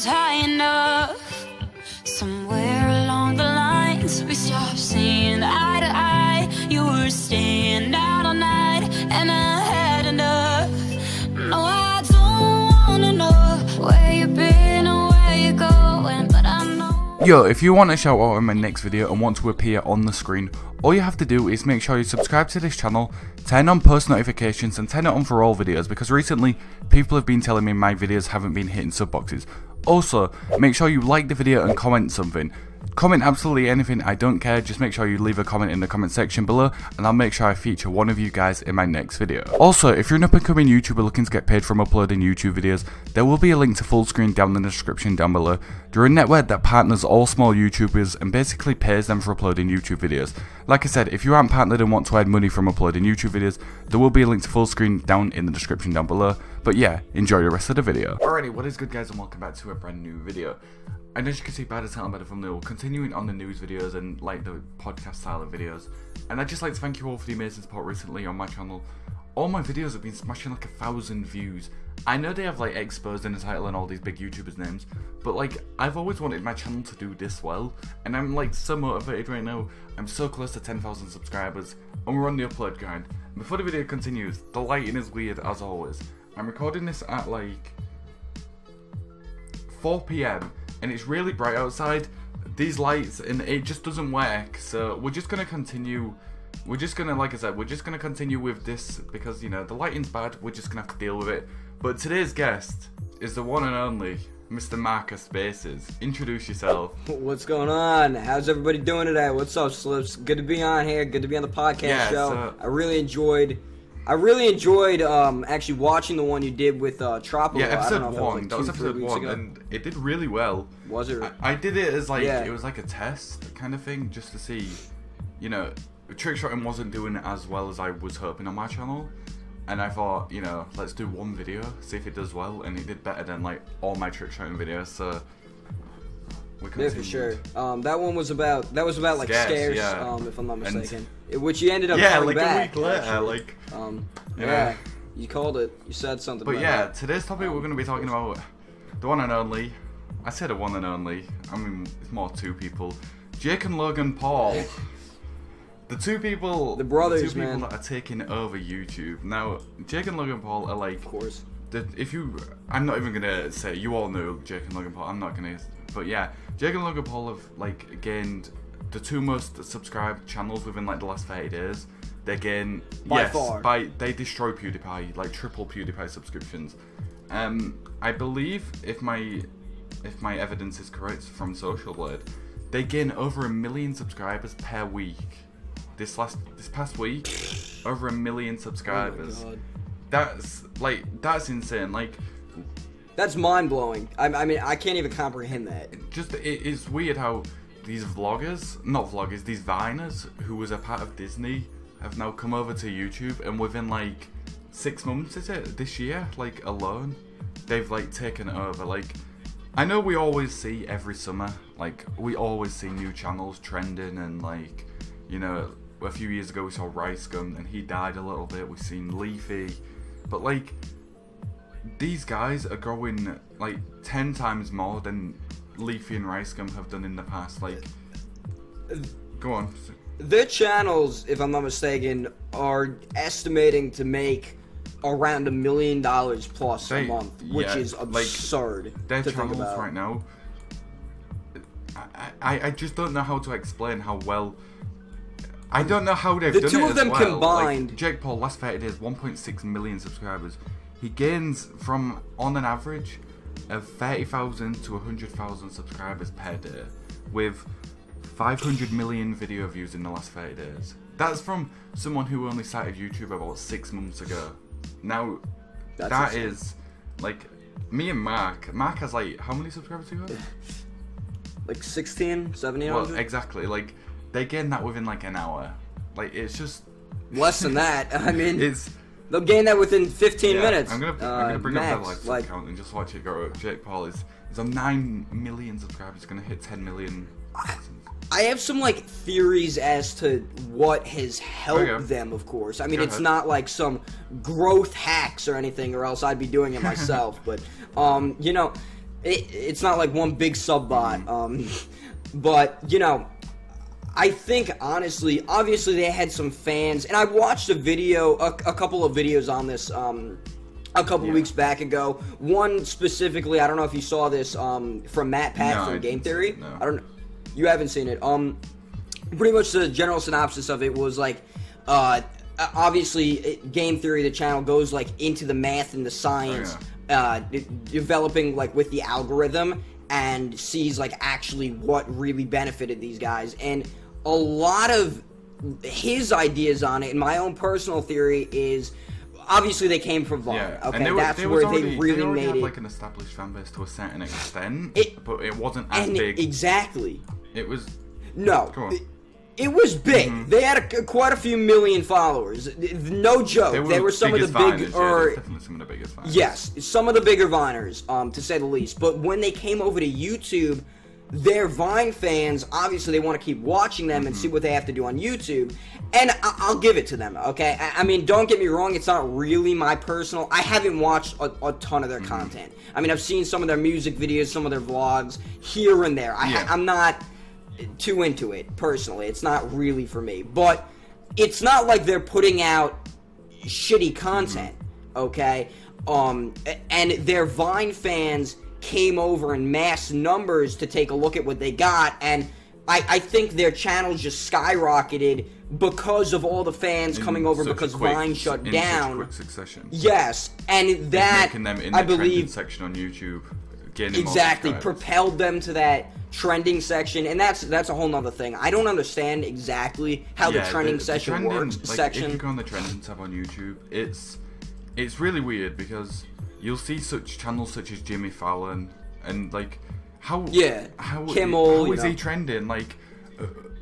was high enough. Somewhere along the lines we stopped seeing eye to eye. You were staying out all night and I had enough. No, I don't wanna know where you've been or where you're going, but I know. Yo, if you want a shout out in my next video and want to appear on the screen, all you have to do is make sure you subscribe to this channel, turn on post notifications and turn it on for all videos, because recently people have been telling me my videos haven't been hitting sub boxes. Also, make sure you like the video and comment something. Comment absolutely anything, I don't care, just make sure you leave a comment in the comment section below and I'll make sure I feature one of you guys in my next video. Also, if you're an up and coming YouTuber looking to get paid from uploading YouTube videos, there will be a link to Fullscreen down in the description down below. They're a network that partners all small YouTubers and basically pays them for uploading YouTube videos. Like I said, if you aren't partnered and want to earn money from uploading YouTube videos, there will be a link to Fullscreen down in the description down below. But yeah, enjoy the rest of the video. Alrighty, what is good guys and welcome back to a brand new video. And as you can see by the title and by the thumbnail, continuing on the news videos and like the podcast style of videos. And I'd just like to thank you all for the amazing support recently on my channel. All my videos have been smashing like 1,000 views. I know they have like exposed in the title and all these big YouTubers names, but like I've always wanted my channel to do this well, and I'm like so motivated right now. I'm so close to 10,000 subscribers and we're on the upload grind. And before the video continues, the lighting is weird as always. I'm recording this at like 4 PM and it's really bright outside, these lights, and it just doesn't work, so we're just gonna continue. We're just gonna, like I said, we're just gonna continue with this because, you know, the lighting's bad, we're just gonna have to deal with it. But today's guest is the one and only Mr. Marcus Spaces. Introduce yourself. What's going on? How's everybody doing today? What's up, Slips? Good to be on here, good to be on the podcast show. So, I really enjoyed actually watching the one you did with Tropical. yeah, episode I don't know if 1. it was like That was 2-3 episode weeks 1, ago. and it did really well. Was it? I did it as like, Yeah. it was like a test kind of thing, just to see, you know, trick shotting wasn't doing as well as I was hoping on my channel. And I thought, you know, let's do one video, see if it does well, and it did better than like all my trick shotting videos, so we continued. Yeah, for sure. That was about like scares, yeah. if I'm not mistaken. Which you ended up yeah, calling like back, a week later, actually. like yeah, you called it. You said something. But about yeah, it. today's topic we're going to be talking about the one and only. I said the one and only. I mean, it's more two people. Jake and Logan Paul. The two people, The brothers, the two people man. that are taking over YouTube. Now, Jake and Logan Paul are like, Of course. I'm not even gonna say, you all know Jake and Logan Paul. I'm not gonna, but yeah, Jake and Logan Paul have like gained the two most subscribed channels within like the last 30 days. They gain By far. they destroy PewDiePie, like triple PewDiePie subscriptions. I believe if my evidence is correct from Social Blade, they gain over 1 million subscribers per week. This past week, over 1 million subscribers. Oh my God. That's insane. Like, That's mind blowing. I mean, I can't even comprehend that. it's weird how these these Viners who was a part of Disney have now come over to YouTube, and within like 6 months, is it this year? Like alone, they've like taken over. Like, I know we always see every summer, like we always see new channels trending, and like, you know, a few years ago we saw Rice Gum and he died a little bit. We've seen Leafy, but like these guys are growing like 10 times more than Leafy and Rice Gum have done in the past. Like, go on. Their channels, if I'm not mistaken, are estimating to make around $1 million plus a month, which is absurd. Like, their to think channels about. right now, I just don't know how to explain how well. I don't know how they've The done two it of them as well. combined. Like, Jake Paul, last 30 days, 1.6 million subscribers. He gains from, on an average, of 30,000 to 100,000 subscribers per day, with 500 million video views in the last 30 days. That's from someone who only started YouTube about 6 months ago. Now, that is, like, me and Mark. Mark has, like, how many subscribers do you have? Like 16, 1700? Well, exactly. Like, they gain that within, like, an hour. Like, it's just... Less than that. I mean, it's... they'll gain that within 15 minutes. I'm gonna bring max. up their like count and just watch it go. Jake Paul is on 9 million subscribers. He's gonna hit 10 million. I have some like theories as to what has helped them, of course. I mean, it's not like some growth hacks or anything, or else I'd be doing it myself. But you know, it's not like one big sub bot. But you know, I think honestly, obviously they had some fans, and I watched a video, a couple of videos on this a couple weeks back ago. One specifically, I don't know if you saw this from Matt Pat from Game Theory. No. I don't. You haven't seen it. Pretty much the general synopsis of it was like, obviously Game Theory, the channel, goes like into the math and the science, developing like with the algorithm, and sees like actually what really benefited these guys. And a lot of his ideas on it, and my own personal theory, is obviously they came from Vine. Yeah. Okay, and that's where they really made had it. Like an established fan base to a certain extent, but it wasn't as big. Exactly. It was. No. Go on. It was big. They had quite a few million followers. No joke. They were some of the big, definitely some of the biggest Viners. Yes, some of the bigger Viners, to say the least. But when they came over to YouTube, their Vine fans, obviously they want to keep watching them and see what they have to do on YouTube. And I'll give it to them, okay? I mean, don't get me wrong, it's not really my personal... I haven't watched a ton of their content. I mean, I've seen some of their music videos, some of their vlogs, here and there. I'm not too into it, personally. It's not really for me. But it's not like they're putting out shitty content, okay? And their Vine fans came over in mass numbers to take a look at what they got, and I think their channel just skyrocketed because of all the fans coming over because Vine shut down. In such quick succession. Yes, and that, making them in I the believe, section on YouTube, exactly, propelled them to that trending section, and that's a whole nother thing. I don't understand exactly how the trending section works. Like, if you go on the trending tab on YouTube, it's really weird because you'll see such channels such as Jimmy Fallon and like how Kimmel, is he trending? Like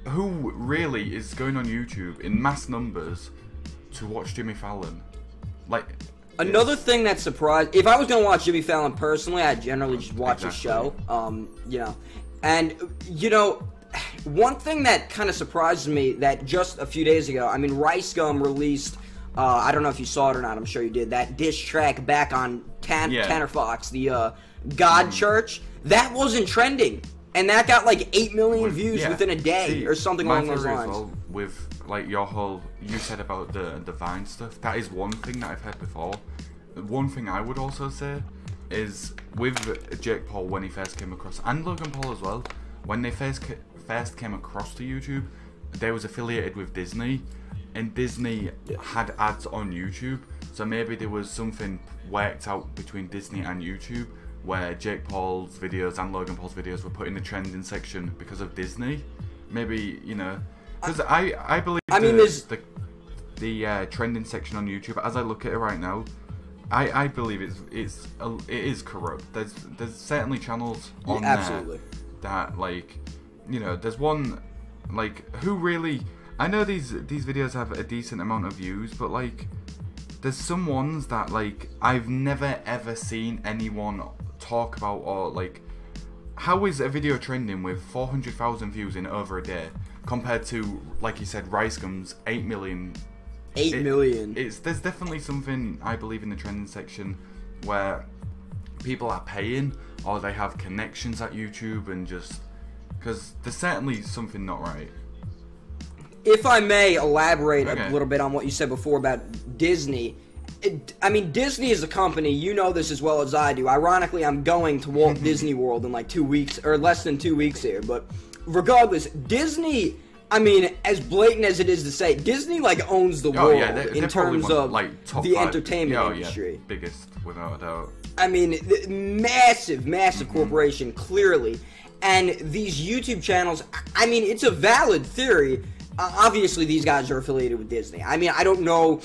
who really is going on YouTube in mass numbers to watch Jimmy Fallon? Like another thing that surprised, if I was gonna watch Jimmy Fallon personally, I'd generally just watch his show. You know, and you know, one thing that kind of surprised me that just a few days ago, I mean, Rice Gum released. I don't know if you saw it or not. I'm sure you did. That diss track back on Tanner Fox, the God Church. That wasn't trending, and that got like 8 million views within a day or something along those lines. Well, with like your whole, you said about the Vine stuff. That is one thing that I've heard before. One thing I would also say is with Jake Paul when he first came across, and Logan Paul as well, when they first came across to YouTube, they was affiliated with Disney. And Disney had ads on YouTube, so maybe there was something worked out between Disney and YouTube where Jake Paul's videos and Logan Paul's videos were put in the trending section because of Disney. Maybe, you know, because I believe the trending section on YouTube, as I look at it right now, I believe it is corrupt. There's certainly channels on there that, like, you know, there's one like who really. I know these videos have a decent amount of views, but like, there's some ones that like I've never ever seen anyone talk about, or like, how is a video trending with 400,000 views in over a day compared to, like you said, Rice Gum's 8 million. 8 million. There's definitely something I believe in the trending section where people are paying or they have connections at YouTube, and just because there's certainly something not right. If I may elaborate a little bit on what you said before about Disney, I mean, Disney is a company, you know this as well as I do. Ironically, I'm going to Walt Disney World in like 2 weeks, or less than 2 weeks here, but regardless, Disney, I mean, as blatant as it is to say, Disney like owns the world in terms of like, top the 5 entertainment industry. Biggest, without a doubt. I mean, massive corporation, clearly. And these YouTube channels, I mean, it's a valid theory. Obviously, these guys are affiliated with Disney. I mean, I don't know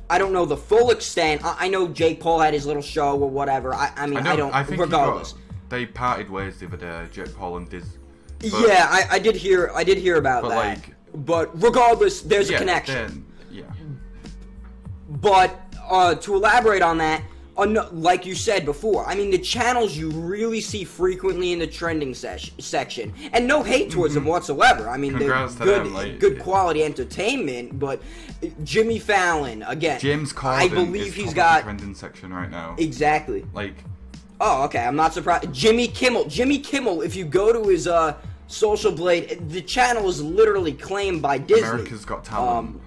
the full extent. I know Jake Paul had his little show or whatever. I mean, I think regardless, they parted ways the other day, Jake Paul and Disney. Yeah, I did hear about that. Like, but regardless, there's a connection. But to elaborate on that, like you said before, I mean, the channels you really see frequently in the trending section, and no hate towards them whatsoever. I mean, they're good quality entertainment, but Jimmy Fallon, again, James Corden, I believe he's got the trending section right now. Exactly. Like, Oh, okay. I'm not surprised. Jimmy Kimmel. Jimmy Kimmel. If you go to his Social Blade, the channel is literally claimed by Disney. America's Got Talent.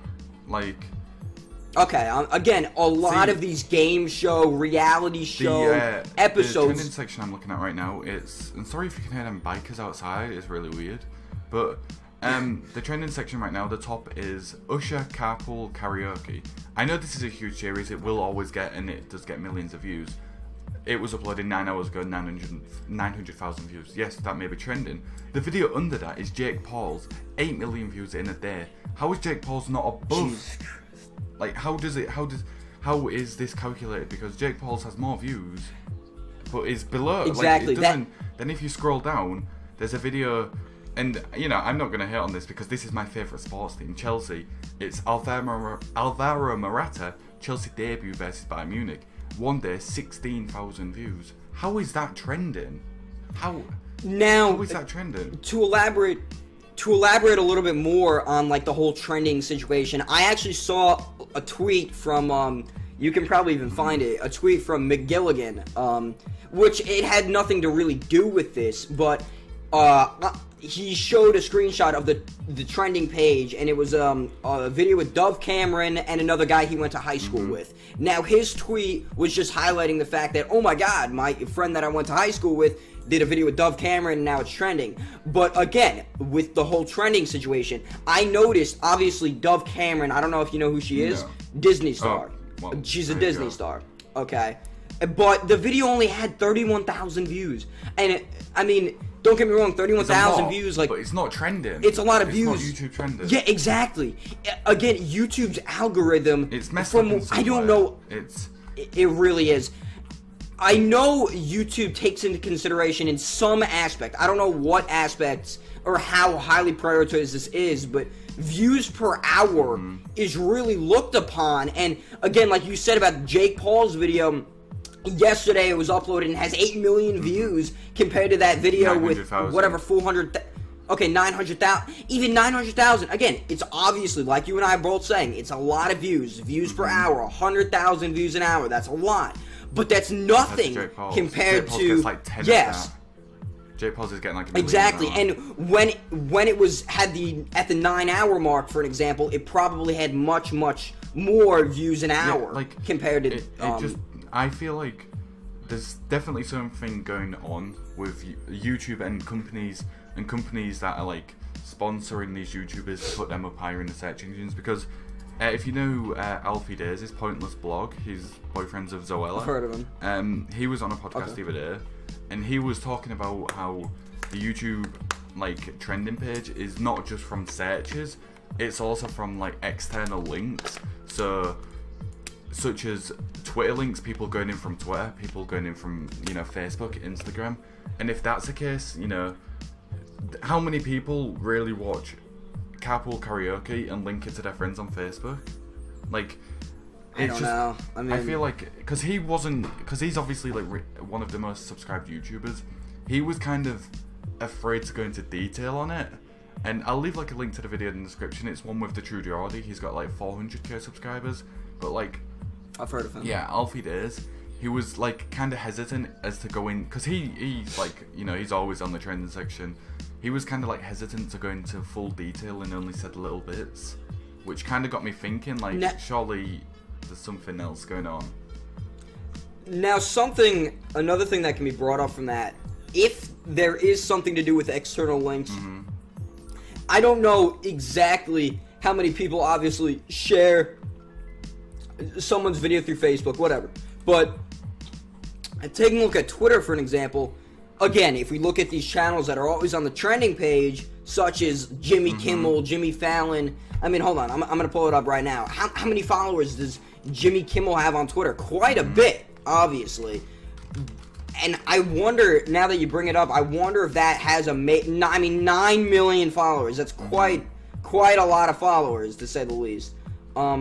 Okay, again, a lot of these game show, reality show episodes. The trending section I'm looking at right now, I'm sorry if you can hear them bikers outside, it's really weird. But the trending section right now, the top is Usher Carpool Karaoke. I know this is a huge series, it will always get, and it does get millions of views. It was uploaded 9 hours ago, 900,000 views. Yes, that may be trending. The video under that is Jake Paul's, 8 million views in a day. How is Jake Paul's not above? Like, how is this calculated? Because Jake Paul's has more views, but is below. Exactly. Like, it doesn't. Then if you scroll down, there's a video, and you know, I'm not gonna hate on this because this is my favourite sports team, Chelsea. It's Alvaro Morata, Chelsea debut versus Bayern Munich. One day, 16,000 views. How is that trending? How is that trending? To elaborate a little bit more on like the whole trending situation, I actually saw a tweet from you can probably even find it, a tweet from McGilligan, which it had nothing to really do with this, but he showed a screenshot of the trending page, and it was a video with Dove Cameron and another guy he went to high school with. Now his tweet was just highlighting the fact that, oh my god, my friend that I went to high school with did a video with Dove Cameron and now it's trending. But again, with the whole trending situation, I noticed, obviously, Dove Cameron, I don't know if you know who she is, Disney star. Oh, well, she's a Disney star, okay? But the video only had 31,000 views. And, I mean, don't get me wrong, 31,000 views, like... But it's not trending. It's a lot of views. It's not YouTube trending. Yeah, exactly. Again, YouTube's algorithm... It's messed up in some I don't way. know... It really is. I know YouTube takes into consideration in some aspect, I don't know what aspects or how highly prioritized this is, but views per hour is really looked upon. And again, like you said about Jake Paul's video, yesterday it was uploaded and has 8 million views compared to that video with whatever 400... Okay, 900,000, even 900,000. Again, it's obviously, like you and I are both saying, it's a lot of views per hour, 100,000 views an hour, that's a lot. But that's nothing compared to like 10 Jake Paul's is getting like a million exactly. And when it was at the 9 hour mark, for an example, it probably had much more views an hour compared to. I feel like there's definitely something going on with YouTube and companies that are like sponsoring these YouTubers to put them up higher in the search engines, because. If you know Alfie Days, his Pointless blog, he's boyfriends of Zoella. I've heard of him. He was on a podcast the other day, and he was talking about how the YouTube like trending page is not just from searches, it's also from like external links. So, such as Twitter links, people going in from Twitter, people going in from Facebook, Instagram, and if that's the case, how many people really watch Carpool Karaoke and link it to their friends on Facebook? Like, I don't know. I mean, I feel like because he's obviously like one of the most subscribed YouTubers. He was kind of afraid to go into detail on it, and I'll leave like a link to the video in the description. It's one with the True Geordie. He's got like 400k subscribers, but like I've heard of him. Yeah, Alfie Days. He was like kind of hesitant as to go in because he's like he's always on the trending section. He was kind of like hesitant to go into full detail and only said little bits, which kind of got me thinking like surely there's something else going on. Now another thing that can be brought up from that, if there is something to do with external links, I don't know exactly how many people obviously share someone's video through Facebook, whatever, but taking a look at Twitter for an example. Again, if we look at these channels that are always on the trending page, such as Jimmy Kimmel, Jimmy Fallon. I mean, hold on, I'm going to pull it up right now. How many followers does Jimmy Kimmel have on Twitter? Quite a bit, obviously. And I wonder, now that you bring it up, I wonder if that has 9 million followers. That's quite a lot of followers, to say the least. I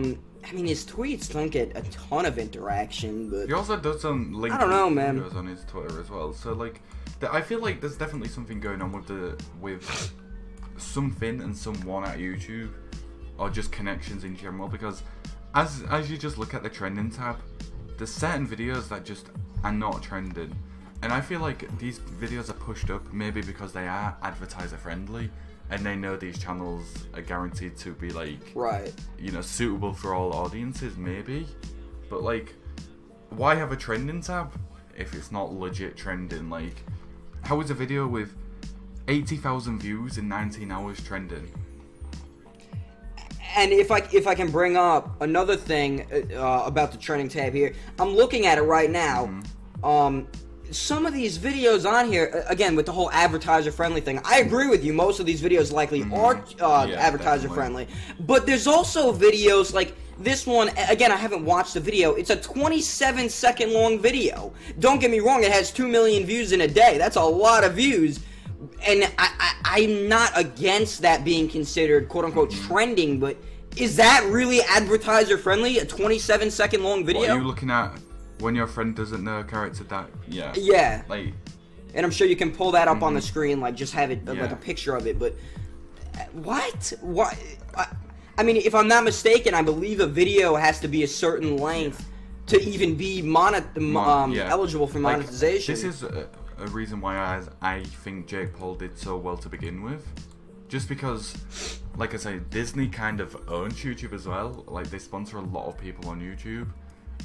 mean, his tweets don't get a ton of interaction, but... He also does some LinkedIn videos on his Twitter as well, so, like... I feel like there's definitely something going on with something and someone at YouTube, or just connections in general, because as you just look at the trending tab, there's certain videos that just are not trending. And I feel like these videos are pushed up maybe because they are advertiser friendly, and they know these channels are guaranteed to be like, right, you know, suitable for all audiences maybe. But like, why have a trending tab if it's not legit trending? Like, how is a video with 80,000 views in 19 hours trending? And if I can bring up another thing about the trending tab here, I'm looking at it right now. Some of these videos on here, again, with the whole advertiser-friendly thing, I agree with you. Most of these videos likely are advertiser-friendly. But there's also videos like this one. Again, I haven't watched the video. It's a 27-second long video. Don't get me wrong, it has 2 million views in a day. That's a lot of views. And I'm not against that being considered quote-unquote trending, but is that really advertiser-friendly, a 27-second long video? What are you looking at when your friend doesn't know a character that... Yeah. Yeah. Like... And I'm sure you can pull that up on the screen, like, just have it, like, a picture of it, but... What? I mean, if I'm not mistaken, I believe a video has to be a certain length to even be eligible for monetization. Like, this is a reason why I think Jake Paul did so well to begin with. Just because, like I say, Disney kind of owns YouTube as well. Like, they sponsor a lot of people on YouTube.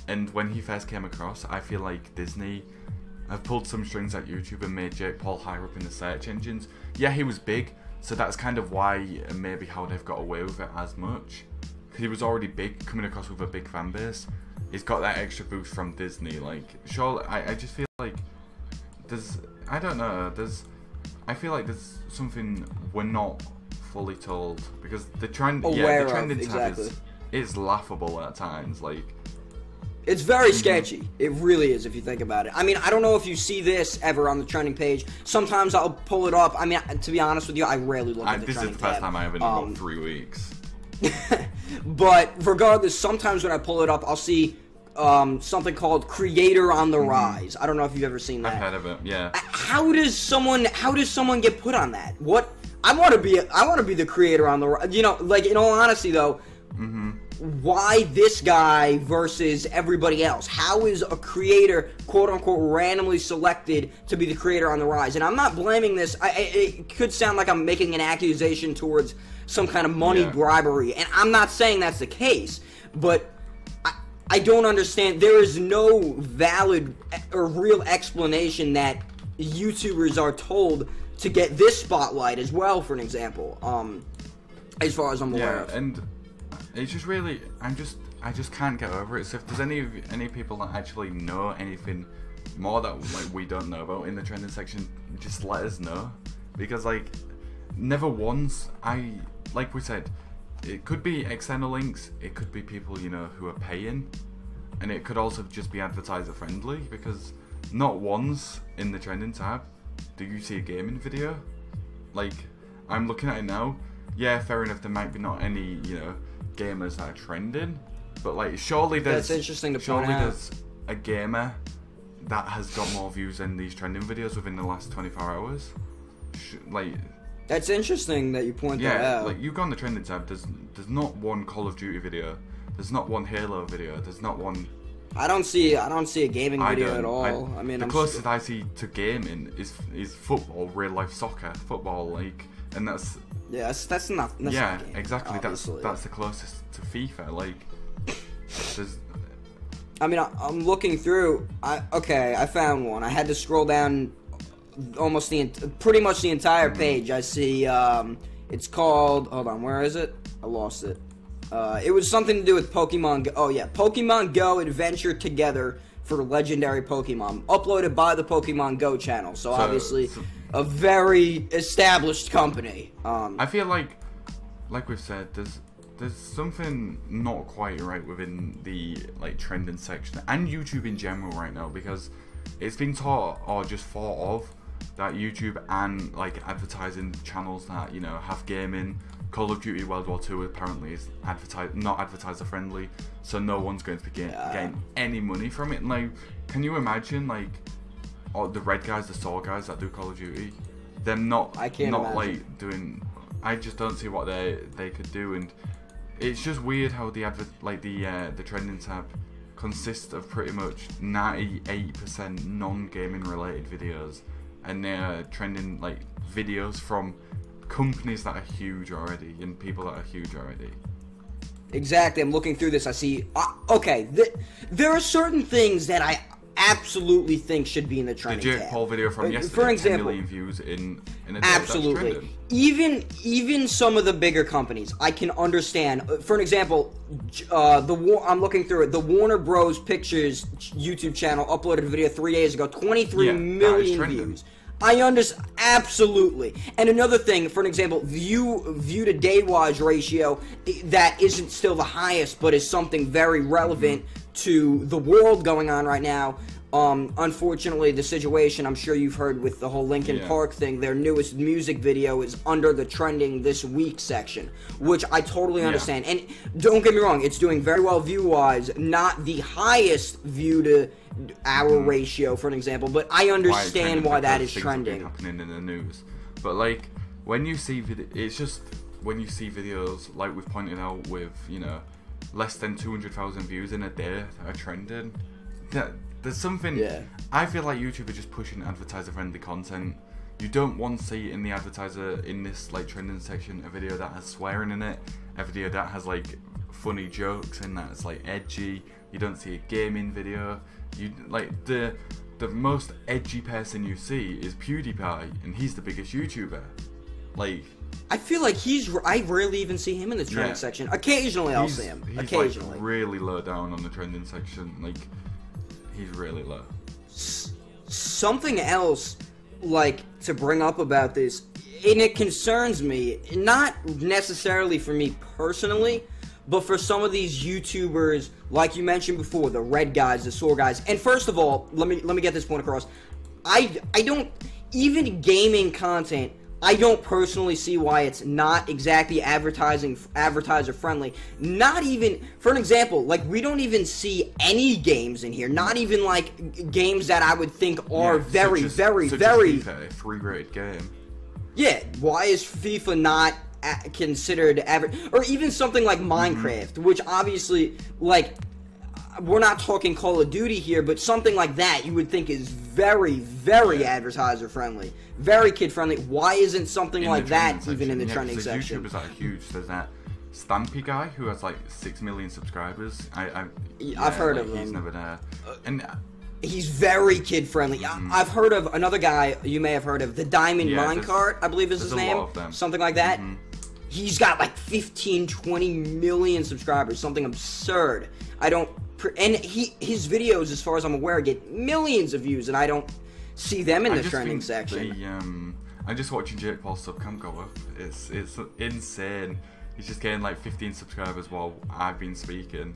And when he first came across, I feel like Disney have pulled some strings at YouTube and made Jake Paul higher up in the search engines. Yeah, he was big, so that's kind of why and maybe how they've got away with it as much. He was already big, coming across with a big fan base. He's got that extra boost from Disney. Like, sure, I just feel like I don't know, I feel like there's something we're not fully told, because the trending tab is laughable at times. Like, it's very sketchy. It really is, if you think about it. I mean, I don't know if you see this ever on the trending page. Sometimes I'll pull it up. I mean, to be honest with you, I rarely look at the trending tab. This is the first time I have in about 3 weeks. But regardless, sometimes when I pull it up, I'll see something called Creator on the Rise. I don't know if you've ever seen that. I've heard of it, yeah. How does someone get put on that? What? I want to be the creator on the rise. You know, like, in all honesty though, why this guy versus everybody else? How is a creator, quote unquote, randomly selected to be the creator on the rise? And I'm not blaming this. It could sound like I'm making an accusation towards some kind of money bribery, and I'm not saying that's the case, but I don't understand. There is no valid or real explanation that YouTubers are told to get this spotlight as well, for an example, as far as I'm aware of. And it's just really, I just can't get over it. So if there's any people that actually know anything more that like we don't know about in the trending section, just let us know, because like never once like we said, it could be external links, it could be people, you know, who are paying, and it could also just be advertiser friendly, because not once in the trending tab do you see a gaming video. Like, I'm looking at it now. Yeah, fair enough, there might be not any, you know, gamers that are trending, but like surely there's there's a gamer that has got more views than these trending videos within the last 24 hours. Like, that's interesting that you point that out. Like, you go on the trending tab, there's not one Call of Duty video, there's not one Halo video, there's not one. I don't see a gaming video at all. I mean, the closest I see to gaming is football, real life soccer, football, like, and that's. Yeah, that's not. That's yeah, not gaming, exactly. obviously. That's the closest to FIFA. Like, there's. I mean, I'm looking through. I found one. I had to scroll down almost pretty much the entire page. I see. It's called. Hold on, where is it? I lost it. It was something to do with Pokemon Go. Oh yeah, Pokemon Go Adventure Together for Legendary Pokemon, uploaded by the Pokemon Go channel. So obviously, a very established company. I feel like we've said, there's something not quite right within the like trending section and YouTube in general right now, because it's been taught or just thought of that YouTube and like advertising channels that, you know, have gaming. Call of Duty World War II apparently is not advertiser friendly, so no one's going to be getting any money from it. And like, can you imagine like the red guys, the SWORD guys that do Call of Duty, them not like doing? I just don't see what they could do, and it's just weird how the trending tab consists of pretty much 98% non-gaming related videos, and they're trending like videos from companies that are huge already and people that are huge already. Exactly. I'm looking through this. I see. Okay, there are certain things that I absolutely think should be in the trending The Jake tab. Paul video from yesterday, for example, 10 million views in a day. absolutely. Even some of the bigger companies, I can understand. For an example, I'm looking through it. The Warner Bros. Pictures YouTube channel uploaded a video 3 days ago, 23 million views. I understand, absolutely. And another thing, for an example, view to day watch ratio that isn't still the highest, but is something very relevant to the world going on right now. Unfortunately, the situation I'm sure you've heard with the whole Linkin Park thing, their newest music video is under the trending this week section, which I totally understand. And don't get me wrong, it's doing very well view-wise, not the highest view to hour ratio, for an example, but I understand why that is trending. Happening in the news, but like when you see it's just when you see videos like we've pointed out with less than 200,000 views in a day that are trending. There's something. I feel like YouTube are just pushing advertiser-friendly content. You don't want to see in the advertiser in this like trending section a video that has swearing in it, a video that has like funny jokes and that's like edgy. You don't see a gaming video. You like the most edgy person you see is PewDiePie, and he's the biggest YouTuber. Like, I feel like I rarely even see him in the trending section. Occasionally I'll see him. Occasionally. Like really low down on the trending section. Like, he's really low. Something else, like, to bring up about this, and it concerns me, not necessarily for me personally, but for some of these YouTubers, like you mentioned before, the red guys, the sore guys. And first of all, let me get this point across. I don't, even gaming content, I don't personally see why it's not exactly advertiser friendly. Not even, for an example, like we don't even see any games in here. Not even like games that I would think are very FIFA, a free-rated game. Yeah, why is FIFA not considered or even something like Minecraft, which obviously, like, we're not talking Call of Duty here, but something like that you would think is very advertiser friendly, very kid friendly. Why isn't something like that even in the trending section? YouTubers that are huge. There's that Stampy guy who has like 6 million subscribers. I've heard of him. He's never there, and he's very kid friendly. I've heard of another guy you may have heard of, the Diamond Minecart, I believe is his name, something like that. He's got like 15-20 million subscribers, something absurd. And his videos, as far as I'm aware, get millions of views, and I don't see them in the trending section. I'm just watching Jake Paul's subcam go up. It's insane. He's just getting like 15 subscribers while I've been speaking.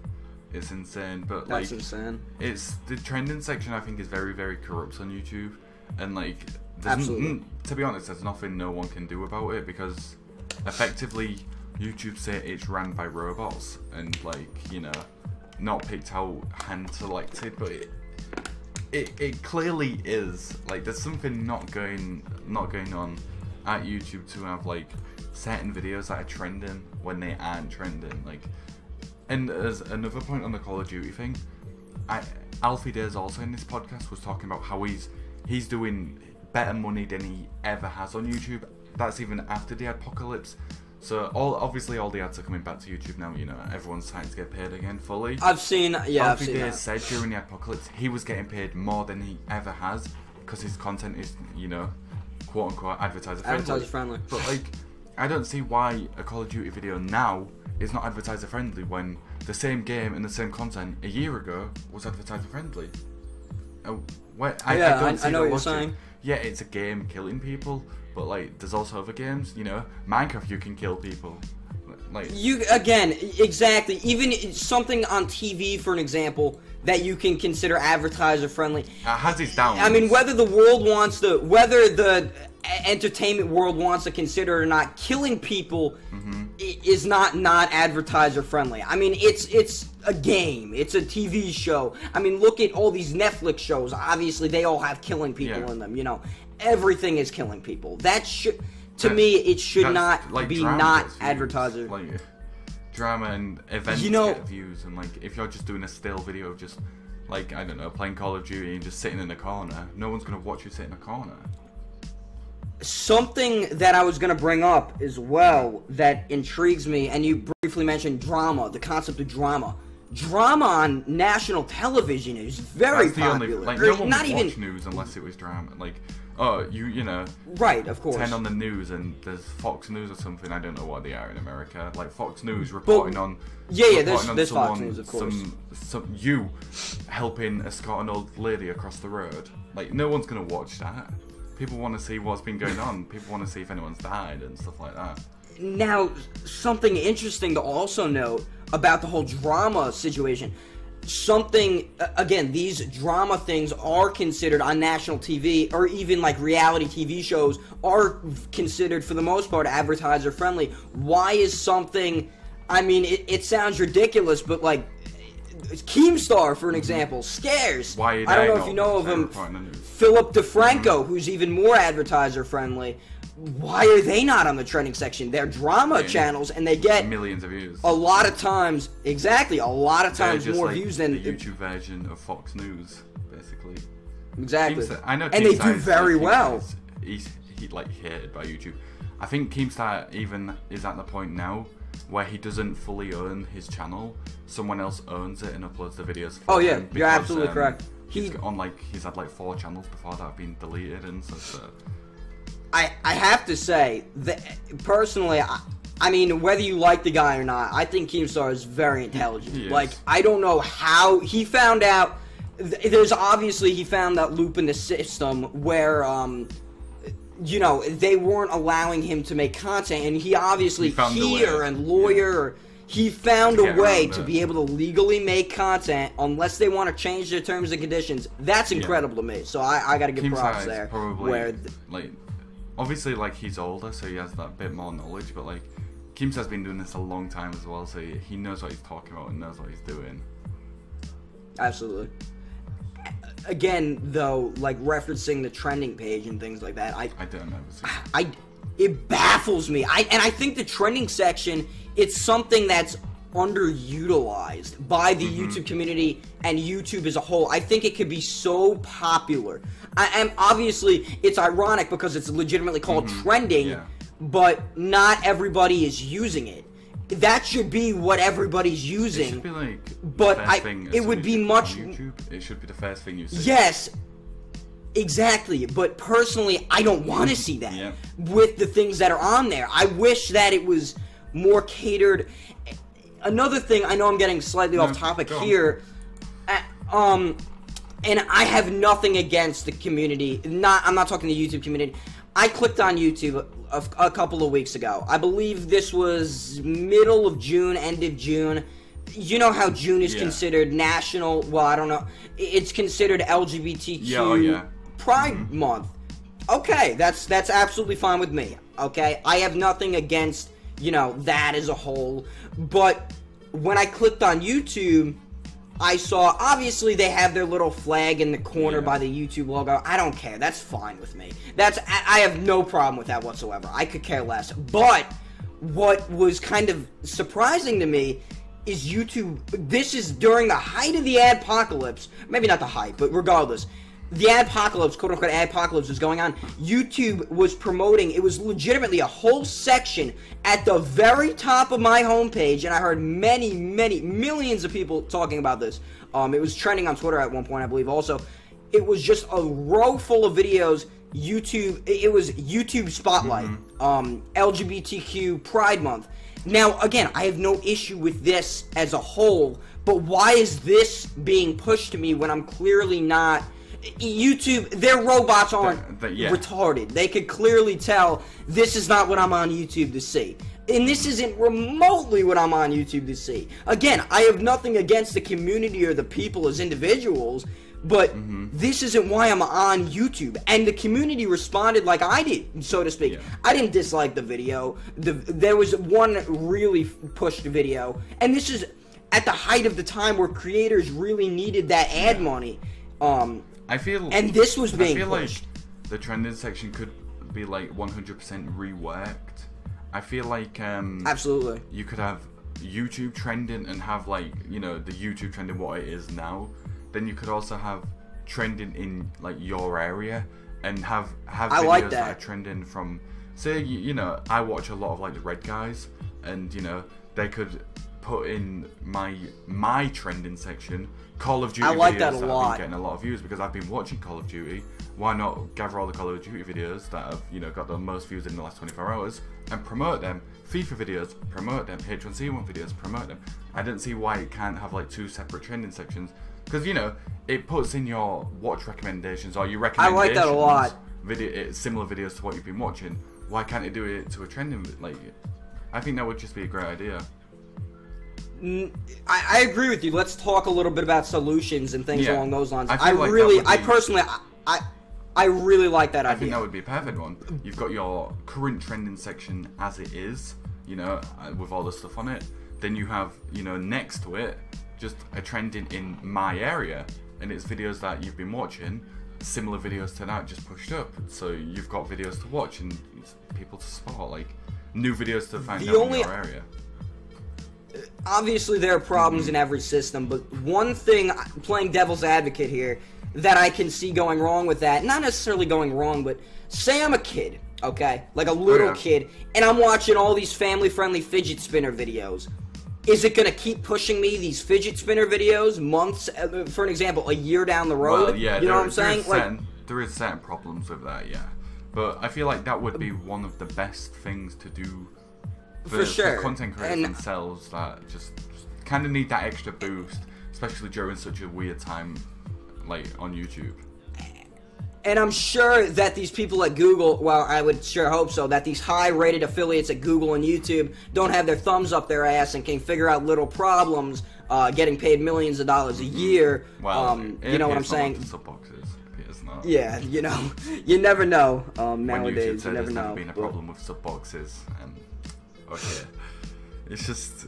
It's insane, but that's insane. It's the trending section. I think is very corrupt on YouTube, and like to be honest, there's nothing no one can do about it because effectively YouTube say it's ran by robots and like not picked out, hand selected, but it clearly is. Like, there's something not going on at YouTube to have like certain videos that are trending when they aren't trending. Like, and as another point on the Call of Duty thing, Alfie Days also in this podcast was talking about how he's doing better money than he ever has on YouTube. That's even after the apocalypse. So obviously all the ads are coming back to YouTube now. Everyone's trying to get paid again fully. I've seen Alfie Days that. said during the apocalypse he was getting paid more than he ever has because his content is, quote unquote advertiser friendly. But like, I don't see why a Call of Duty video now is not advertiser friendly when the same game and the same content a year ago was advertiser friendly. I don't see I know the what you're saying. Yeah, it's a game killing people, but like there's also other games, Minecraft you can kill people. Like exactly. Even something on TV, for an example, that you can consider advertiser friendly. Has its downs. I mean, whether the entertainment world wants to consider it or not, killing people is not advertiser friendly. I mean, it's a game, it's a TV show. I mean, look at all these Netflix shows. Obviously, they all have killing people in them. Everything is killing people. That should, to me, it should not like be drama not advertiser. Like, drama and events get views, and like if you're just doing a still video of just like, I don't know, playing Call of Duty and just sitting in a corner, no one's gonna watch you sit in a corner. Something that I was gonna bring up as well that intrigues me, and you briefly mentioned drama, the concept of drama. Drama on national television is very popular. Like, no one would watch news unless it was drama. Like, oh, you know, right? Of course. Turn on the news and there's Fox News or something. I don't know what they are in America. Like Fox News reporting on. Yeah, there's Fox News, of course. You helping escort an old lady across the road. Like, no one's gonna watch that. People want to see what's been going on. People want to see if anyone's died and stuff like that. Now, something interesting to also note about the whole drama situation. Again, these drama things are considered on national TV, or even like reality TV shows are considered for the most part advertiser friendly. Why is something, I mean, it sounds ridiculous, but like Keemstar, for an example, scares. I don't know if you know of him. Philip DeFranco, who's even more advertiser friendly. Why are they not on the trending section? They're drama channels, and they get millions of views. A lot of times, exactly, a lot of times more like views than the YouTube version of Fox News, basically. Exactly. I know, and they do very well. He's like hated by YouTube. I think Keemstar even is at the point now where he doesn't fully own his channel. Someone else owns it and uploads the videos for him because, you're absolutely correct. He's had like 4 channels before that have been deleted and stuff. So. I have to say that personally, I mean, whether you like the guy or not, I think Keemstar is very intelligent. Like, I don't know how he found out. There's obviously he found that loop in the system where you know, they weren't allowing him to make content, and he obviously he found a way to be able to legally make content unless they want to change their terms and conditions. That's incredible to me. So I got to give props there. Probably like, obviously, like, he's older, so he has that bit more knowledge, but like Keemstar's been doing this a long time as well, so he knows what he's talking about and knows what he's doing. Absolutely. Again, though, like referencing the trending page and things like that, I don't know. It baffles me. I think the trending section, it's something that's underutilized by the YouTube community and YouTube as a whole. I think it could be so popular. And obviously, it's ironic because it's legitimately called trending, but not everybody is using it. That should be what everybody's using. It should be like but it would be much. YouTube. It should be the first thing you see. Yes, exactly. But personally, I don't want to see that with the things that are on there. I wish that it was more catered. Another thing, I know I'm getting slightly off topic here. And I have nothing against the community. I'm not talking the YouTube community. I clicked on YouTube a couple of weeks ago. I believe this was middle of June, end of June. You know how June is considered national, well, I don't know. It's considered LGBTQ Pride Month. Okay, that's absolutely fine with me. Okay, I have nothing against, you know, that as a whole. But when I clicked on YouTube, I saw, obviously they have their little flag in the corner by the YouTube logo. I don't care. That's fine with me. I have no problem with that whatsoever. I could care less. But what was kind of surprising to me is YouTube, this is during the height of the adpocalypse. Maybe not the height, but regardless. The adpocalypse, quote-unquote adpocalypse, was going on. YouTube was promoting, it was legitimately a whole section at the very top of my homepage, and I heard many, millions of people talking about this. It was trending on Twitter at one point, I believe, also. It was just a row full of videos, it was YouTube Spotlight, LGBTQ Pride Month. Now, again, I have no issue with this as a whole, but why is this being pushed to me when I'm clearly not... YouTube, their robots aren't retarded. They could clearly tell this is not what I'm on YouTube to see. And this isn't remotely what I'm on YouTube to see. Again, I have nothing against the community or the people as individuals, but this isn't why I'm on YouTube. And the community responded like I did, so to speak. I didn't dislike the video. There was one really pushed video, and this is at the height of the time where creators really needed that ad money. I feel, and this was being like pushed. the trending section could be like 100% reworked. I feel like absolutely you could have YouTube trending and have like, you know, the YouTube trending what it is now, then you could also have trending in like your area and have videos that are trending from, say, you know, I watch a lot of like the Red guys, and you know, they could put in my trending section Call of Duty videos that have been getting a lot of views because I've been watching Call of Duty. Why not gather all the Call of Duty videos that have, you know, got the most views in the last 24 hours and promote them? FIFA videos, promote them. H1Z1 videos, promote them. I don't see why it can't have like 2 separate trending sections, because, you know, it puts in your watch recommendations or your recommendations. I like that a lot. Similar videos to what you've been watching. Why can't it do it to a trending? Like, I think that would just be a great idea. I agree with you. Let's talk a little bit about solutions and things along those lines. I personally like that idea. I think that would be a perfect one. You've got your current trending section as it is, you know, with all the stuff on it. Then you have, you know, next to it, just a trending in my area, and it's videos that you've been watching, similar videos to that just pushed up. So you've got videos to watch and people to spot, like new videos to find out in your area. Obviously, there are problems in every system, but one thing, playing devil's advocate here, that I can see going wrong with that, not necessarily going wrong, but say I'm a kid, okay? Like a little kid, and I'm watching all these family-friendly fidget spinner videos. Is it going to keep pushing me these fidget spinner videos months, for an example, a year down the road? Well, yeah, you know what I'm saying? There is certain problems with that, yeah. But I feel like that would be one of the best things to do for content creators themselves that just kind of need that extra boost, especially during such a weird time, like on YouTube. And I'm sure that these people at Google, well, I would sure hope so, that these high-rated affiliates at Google and YouTube don't have their thumbs up their ass and can figure out little problems, getting paid millions of dollars a year. Well, you know what I'm saying? It's not. Yeah, you know, you never know. Nowadays, you never know. There's never been a problem with sub boxes, and okay, it's just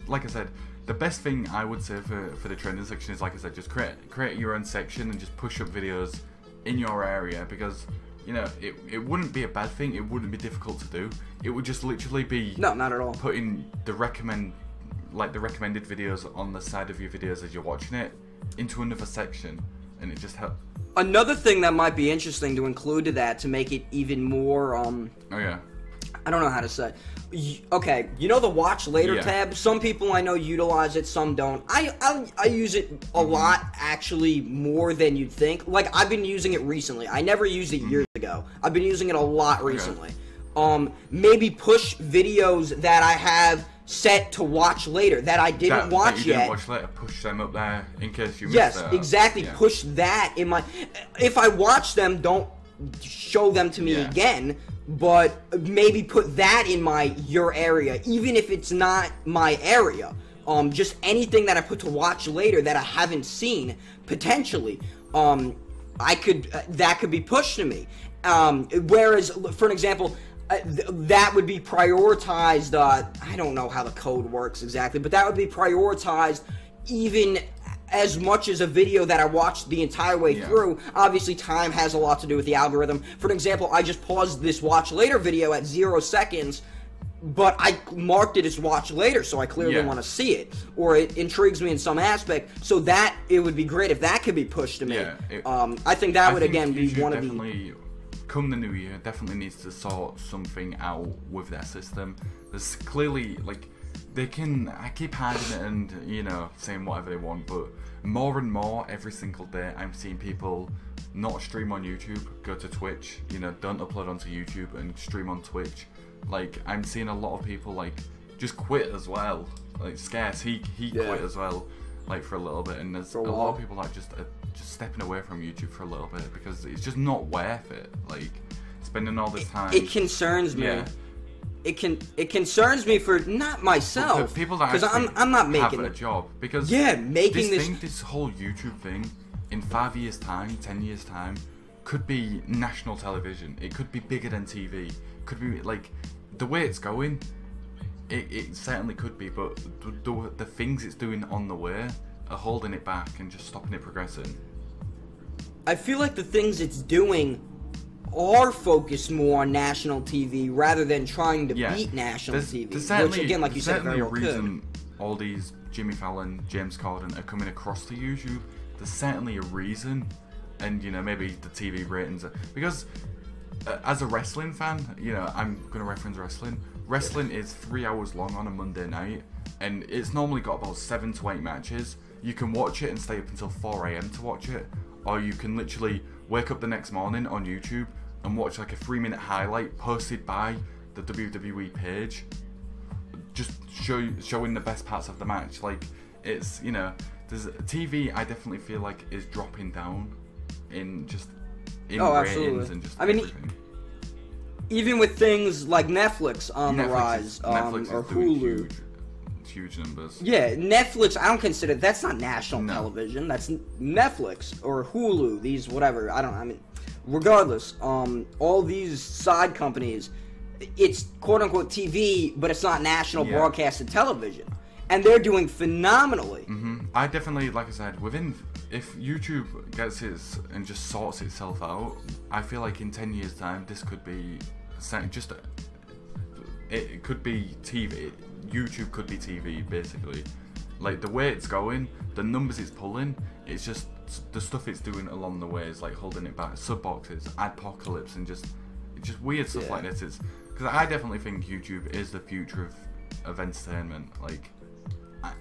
like I said. The best thing I would say for the trending section is, like I said, just create your own section and just push up videos in your area, because, you know, it wouldn't be a bad thing, it wouldn't be difficult to do. It would just literally be not at all putting the recommended videos on the side of your videos as you're watching it into another section, and it just helps. Another thing that might be interesting to include to that, to make it even more I don't know how to say. Okay, you know the watch later tab? Some people I know utilize it, some don't. I use it a lot, actually, more than you'd think. Like, I've been using it recently. I never used it years ago. I've been using it a lot recently. Maybe push videos that I have set to watch later that I didn't watch yet. Didn't watch later, push them up there in case you missed Yes, exactly. Yeah. Push that in my... If I watch them, don't show them to me again, but maybe put that in your area, even if it's not my area. Just anything that I put to watch later that I haven't seen, potentially, that could be pushed to me. Whereas, for an example, that would be prioritized, I don't know how the code works exactly, but that would be prioritized even as much as a video that I watched the entire way through. Obviously, time has a lot to do with the algorithm. For an example, I just paused this watch later video at 0 seconds, but I marked it as watch later, so I clearly want to see it, or it intrigues me in some aspect, so that it would be great if that could be pushed to me. I think that would, again, be one of the... Come the new year, definitely needs to sort something out with their system. There's clearly, like, I keep hiding it and, you know, saying whatever they want, but more and more every single day I'm seeing people not stream on YouTube, go to Twitch, you know, don't upload onto YouTube and stream on Twitch. Like, I'm seeing a lot of people, like, just quit as well. Like, Scarce, he quit as well, like, for a little bit, and there's a lot of people that just stepping away from YouTube for a little bit because it's just not worth it, like, spending all this time. It concerns me. It concerns me for not myself, people that because I'm not making a job, because making this whole YouTube thing in 5 years time, 10 years time could be national television. It could be bigger than TV. Could be, like, the way it's going, it certainly could be, but the things it's doing on the way are holding it back and just stopping it progressing. I feel like the things it's doing are focused more on national TV rather than trying to Yeah. beat national TV. There's Which, again, like you said, very well certainly a could. reason all these Jimmy Fallon, James Corden are coming across to YouTube. There's certainly a reason, and you know, maybe the TV ratings are, because as a wrestling fan, you know, I'm gonna reference wrestling. Wrestling is 3 hours long on a Monday night, and it's normally got about 7 to 8 matches. You can watch it and stay up until 4 AM to watch it, or you can literally wake up the next morning on YouTube and watch like a 3-minute highlight posted by the WWE page, just showing the best parts of the match. Like, it's, you know, there's TV, I definitely feel like is dropping down in Absolutely. ratings and just everything. Even with things like Netflix on the rise, Netflix or is doing Hulu. huge numbers. Yeah, Netflix, I don't consider, that's not national television, that's Netflix or Hulu, these whatever, regardless, all these side companies, it's quote-unquote TV, but it's not national broadcasted television, and they're doing phenomenally. I definitely, like I said, if YouTube gets and just sorts itself out, I feel like in 10 years time, this could be it could be TV. YouTube could be TV, basically. Like, the way it's going, the numbers it's pulling, it's just the stuff it's doing along the way is like holding it back. Sub boxes, adpocalypse, and just weird stuff like this. It's because I definitely think YouTube is the future of entertainment. Like,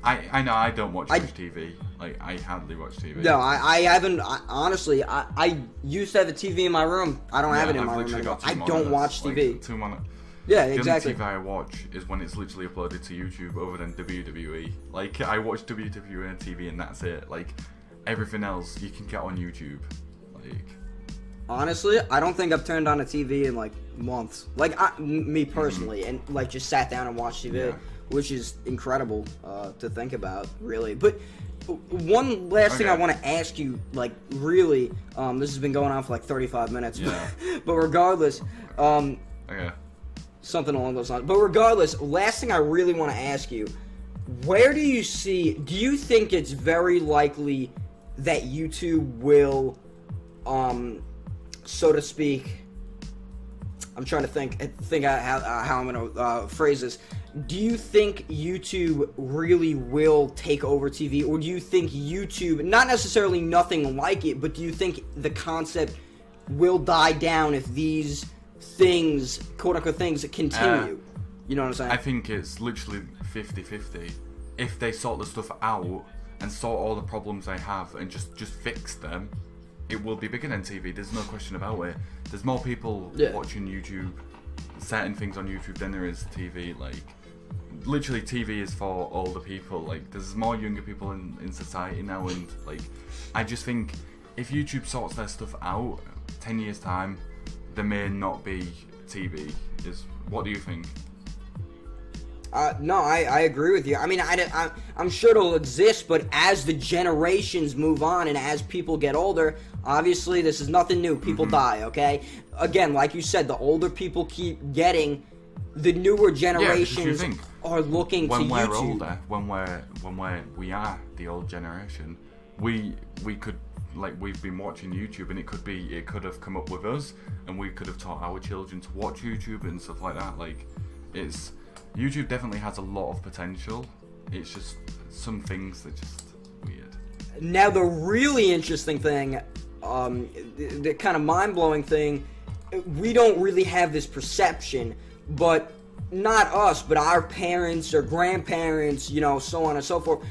I know I don't watch much TV. Like, I hardly watch TV. No, I haven't. Honestly, I used to have a TV in my room. I don't have it in my room anymore. I don't watch TV. Like, 2 monitors. Yeah, exactly. The only TV I watch is when it's literally uploaded to YouTube, other than WWE. Like, I watch WWE on TV and that's it. Like, everything else you can get on YouTube. Like, honestly, I don't think I've turned on a TV in like months. Like, me personally, and like just sat down and watched TV, which is incredible to think about, really. But one last thing I want to ask you, like, really, this has been going on for like 35 minutes, but regardless, something along those lines. But regardless, last thing I really want to ask you, where do you think it's very likely that YouTube will, so to speak, I'm trying to think how I'm going to phrase this. Do you think YouTube really will take over TV, or do you think YouTube, not necessarily nothing like it, but do you think the concept will die down if these things, quote-unquote things, continue? You know what I'm saying? I think it's literally 50-50. If they sort the stuff out and sort all the problems they have and just fix them, it will be bigger than TV. There's no question about it. There's more people watching YouTube, certain things on YouTube, than there is TV. Like, literally, TV is for older people. Like, there's more younger people in society now, and like, I just think if YouTube sorts their stuff out, 10 years time, there may not be TV. What do you think? No, I agree with you. I mean, I'm sure it'll exist, but as the generations move on and as people get older, obviously this is nothing new. People die, okay? Again, like you said, the older people keep getting, the newer generations are looking to YouTube. When we're older, when we are the old generation, we could, like, we've been watching YouTube, and it could have come up with us, and we could have taught our children to watch YouTube and stuff like that. Like, YouTube definitely has a lot of potential. It's just some things that are just weird. Now, the really interesting thing, the kind of mind-blowing thing, we don't really have this perception, but not us, but our parents or grandparents, you know, so on and so forth.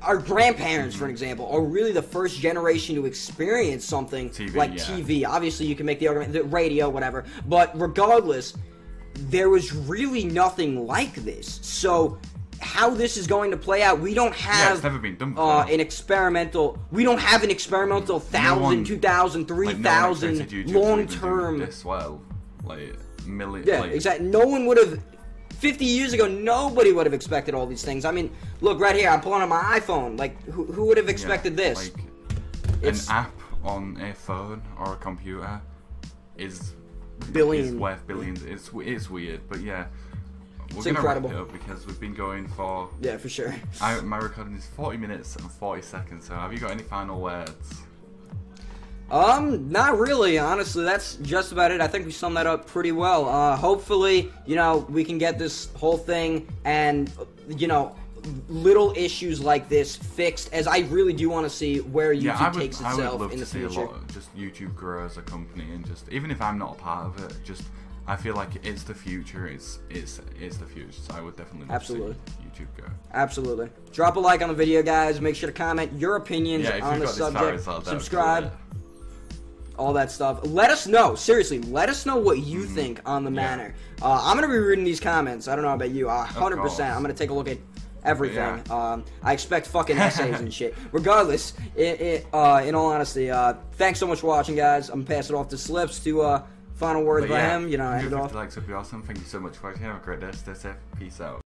Our grandparents, for example, are really the first generation to experience something like TV. Obviously, you can make the argument, the radio, whatever, but regardless, there was really nothing like this. So, how this is going to play out, we don't have it's never been done before. We don't have an experimental 1,000, 2,000, 3,000 long-term. This well, like million. Yeah, exactly. No one would have. 50 years ago, nobody would have expected all these things. I mean, look right here. I'm pulling on my iPhone. Like, who would have expected this? Like, an app on a phone or a computer is worth billions. It's weird, but yeah, we're gonna incredible. wrap it up because we've been going for for sure. My recording is 40 minutes and 40 seconds. So, have you got any final words? Not really, honestly. That's just about it. I think we summed that up pretty well. Hopefully, you know, we can get this whole thing and, you know, little issues like this fixed, as I really do want to see where YouTube takes itself I would love in the to see future. a lot of just YouTube grow as a company, and just, even if I'm not a part of it, just, I feel like it's the future. It's the future. So I would definitely love to see YouTube go. Absolutely. Drop a like on the video, guys. Make sure to comment your opinions on the subject. Subscribe. All that stuff. Let us know. Seriously, let us know what you think on the matter. I'm going to be reading these comments. I don't know about you. 100%. I'm going to take a look at everything. I expect fucking essays and shit. Regardless, in all honesty, thanks so much for watching, guys. I'm going to pass it off to Slips to final words by him. You know, end it off. Likes would be awesome. Thank you so much for watching. Have a great day. Stay safe. Peace out.